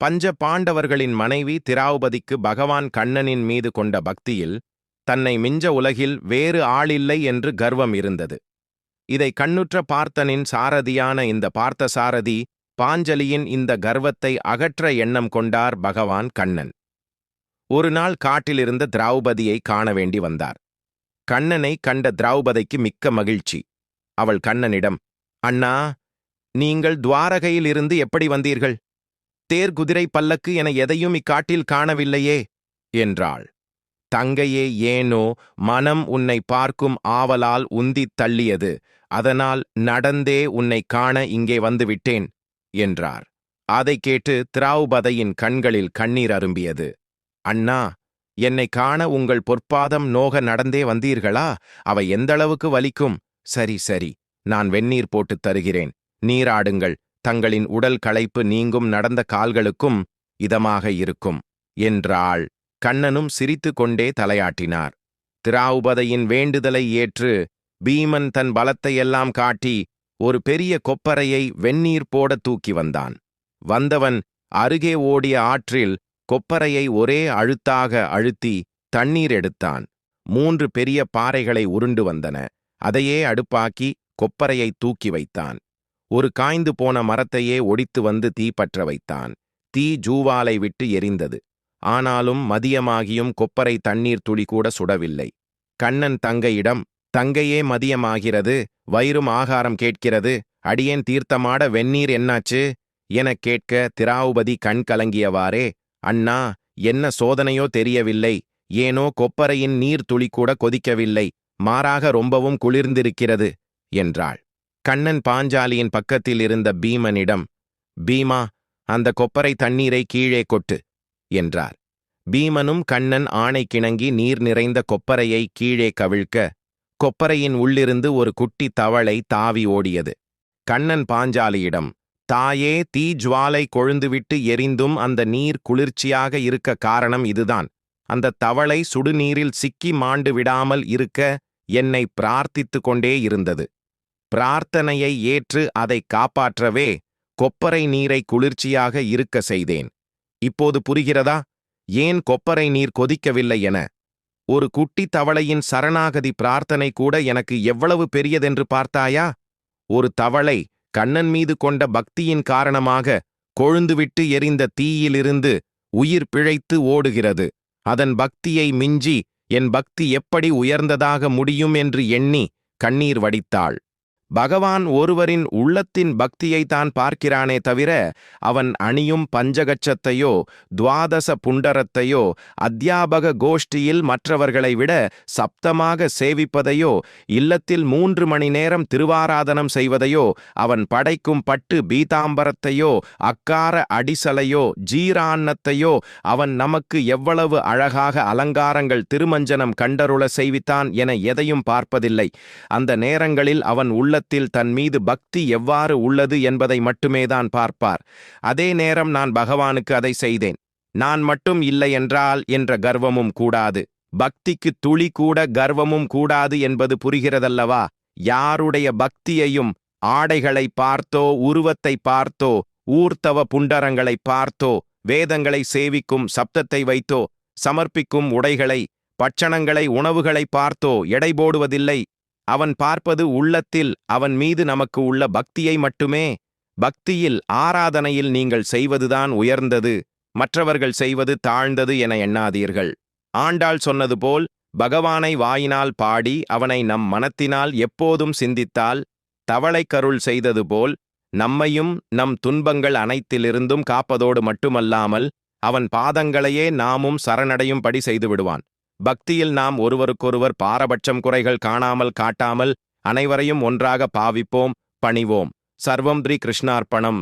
பஞ்ச பாண்டவர்களின் மனைவி திராவுபதிக்கு பகவான் கண்ணனின் மீது கொண்ட பக்தியில் தன்னை மிஞ்ச உலகில் வேறு ஆளில்லை என்று கர்வம் இருந்தது. இதை கண்ணுற்ற பார்த்தனின் சாரதியான இந்த பார்த்தசாரதி பாஞ்சலியின் இந்த கர்வத்தை அகற்ற எண்ணம் கொண்டார் பகவான் கண்ணன். ஒரு நாள் காட்டிலிருந்த திரௌபதியை காண வேண்டி வந்தார். கண்ணனை கண்ட திரௌபதிக்கு மிக்க மகிழ்ச்சி. அவள் கண்ணனிடம், அண்ணா, நீங்கள் துவாரகையில் இருந்து எப்படி வந்தீர்கள்? தேர், குதிரை, பல்லக்கு என எதையும் இக்காட்டில் காணவில்லையே என்றாள். தங்கையே, ஏனோ மனம் உன்னை பார்க்கும் ஆவலால் உந்தித் தள்ளியது, அதனால் நடந்தே உன்னை காண இங்கே வந்துவிட்டேன் என்றார். அதைக் கேட்டு திரௌபதியின் கண்களில் கண்ணீர் அரும்பியது. அண்ணா, என்னை காண உங்கள் பொற்பாதம் நோக நடந்தே வந்தீர்களா? அவை எந்தளவுக்கு வலிக்கும்? சரி சரி, நான் வெந்நீர் போட்டுத் தருகிறேன், நீராடுங்கள், தங்களின் உடல் களைப்பு நீங்கும், நடந்த கால்களுக்கும் இதமாக இருக்கும் என்றாள். கண்ணனும் சிரித்து கொண்டே தலையாட்டினார். திரௌபதியின் வேண்டுதலை ஏற்று பீமன் தன் பலத்தையெல்லாம் காட்டி ஒரு பெரிய கொப்பரையை வெந்நீர் போட தூக்கி வந்தான். வந்தவன் அருகே ஓடிய ஆற்றில் கொப்பரையை ஒரே அழுத்தாக அழுத்தி தண்ணீர் எடுத்தான். 3 பெரிய பாறைகளை உருண்டு வந்தன. அதையே அடுப்பாக்கி கொப்பரையை தூக்கி வைத்தான். ஒரு காய்ந்து போன மரத்தையே ஒடித்து வந்து தீ பற்ற வைத்தான். தீ ஜூவாலை விட்டு எரிந்தது. ஆனாலும் மதியமாகியும் கொப்பரை தண்ணீர் துளி கூட சுடவில்லை. கண்ணன் தங்கையிடம், தங்கையே, மதியமாகிறது, வயிறும் ஆகாரம் கேட்கிறது, அடியேன் தீர்த்தமாட வெந்நீர் என்னாச்சு எனக் கேட்க திரௌபதி கண் கலங்கியவாறே, அண்ணா, என்ன சோதனையோ தெரியவில்லை, ஏனோ கொப்பரையின் நீர் துளி கூட கொதிக்கவில்லை, மாறாக ரொம்பவும் குளிர்ந்திருக்கிறது என்றாள். கண்ணன் பாஞ்சாலியின் பக்கத்தில் இருந்த பீமனிடம், பீமா, அந்த கொப்பரை தண்ணீரை கீழே கொட்டு என்றார். பீமனும் கண்ணன் ஆணை கிணங்கி நீர் நிறைந்த கொப்பரையை கீழே கவிழ்க்க, கொப்பரையின் உள்ளிருந்து ஒரு குட்டி தவளை தாவி ஓடியது. கண்ணன் பாஞ்சாலியிடம், தாயே, தீ ஜுவாலை கொழுந்துவிட்டு எரிந்தும் அந்த நீர் குளிர்ச்சியாக இருக்க காரணம் இதுதான். அந்த தவளை சுடுநீரில் சிக்கி மாண்டு விடாமல் இருக்க என்னை பிரார்த்தித்து கொண்டே இருந்தது. பிரார்த்தனையை ஏற்று அதை காப்பாற்றவே கொப்பரை நீரை குளிர்ச்சியாக இருக்க செய்தேன். இப்போது புரிகிறதா ஏன் கொப்பரை நீர் கொதிக்கவில்லை என? ஒரு குட்டி தவளையின் சரணாகதி பிரார்த்தனை கூட எனக்கு எவ்வளவு பெரியதென்று பார்த்தாயா? ஒரு தவளை கண்ணன் மீது கொண்ட பக்தியின் காரணமாக கொழுந்துவிட்டு எரிந்த தீயிலிருந்து உயிர் பிழைத்து ஓடுகிறது. அதன் பக்தியை மிஞ்சி என் பக்தி எப்படி உயர்ந்ததாக முடியும் என்று எண்ணி கண்ணீர் வடித்தாள். பகவான் ஒருவரின் உள்ளத்தின் பக்தியை தான் பார்க்கிறானே தவிர அவன் அணியும் பஞ்சகச்சத்தையோ துவாதச புண்டரத்தையோ அத்தியாபக கோஷ்டியில் மற்றவர்களை விட சப்தமாக சேவிப்பதையோ இல்லத்தில் 3 மணி நேரம் திருவாராதனம் செய்வதையோ அவன் படைக்கும் பட்டு பீதாம்பரத்தையோ அக்கார அடிசலையோ ஜீரான்னத்தையோ அவன் நமக்கு எவ்வளவு அழகாக அலங்காரங்கள் திருமஞ்சனம் கண்டருள செய்வித்தான் என எதையும் பார்ப்பதில்லை. அந்த நேரங்களில் அவன் உள்ளத்தில் தன் மீது பக்தி எவ்வாறு உள்ளது என்பதை மட்டுமேதான் பார்ப்பார். அதே நேரம் நான் பகவானுக்கு அதை செய்தேன், நான் மட்டும் இல்லை என்றால் என்ற கர்வமும் கூடாது. பக்திக்கு துளி கூட கர்வமும் கூடாது என்பது புரிகிறதல்லவா? யாருடைய பக்தியையும் ஆடைகளை பார்த்தோ, உருவத்தை பார்த்தோ, ஊர்த்தவ புண்டரங்களை பார்த்தோ, வேதங்களை சேவிக்கும் சப்தத்தை வைத்தோ, சமர்ப்பிக்கும் உடைகளை, பட்சணங்களை, உணவுகளை பார்த்தோ எடை போடுவதில்லை. அவன் பார்ப்பது உள்ளத்தில் அவன் மீது நமக்கு உள்ள பக்தியை மட்டுமே. பக்தியில், ஆராதனையில் நீங்கள் செய்வதுதான் உயர்ந்தது, மற்றவர்கள் செய்வது தாழ்ந்தது என எண்ணாதீர்கள். ஆண்டாள் சொன்னது போல் பகவானை வாயினால் பாடி அவனை நம் மனத்தினால் எப்போதும் சிந்தித்தால், தவளைக்கருள் செய்தது போல் நம்மையும் நம் துன்பங்கள் அனைத்திலிருந்தும் காப்பதோடு மட்டுமல்லாமல் அவன் பாதங்களையே நாமும் சரணடையும்படி செய்துவிடுவான். பக்தியில் நாம் ஒருவருக்கொருவர் பாரபட்சம் குறைகள் காட்டாமல் அனைவரையும் ஒன்றாக பாவிப்போம், பணிவோம். சர்வம் ஸ்ரீ கிருஷ்ணார்ப்பணம்.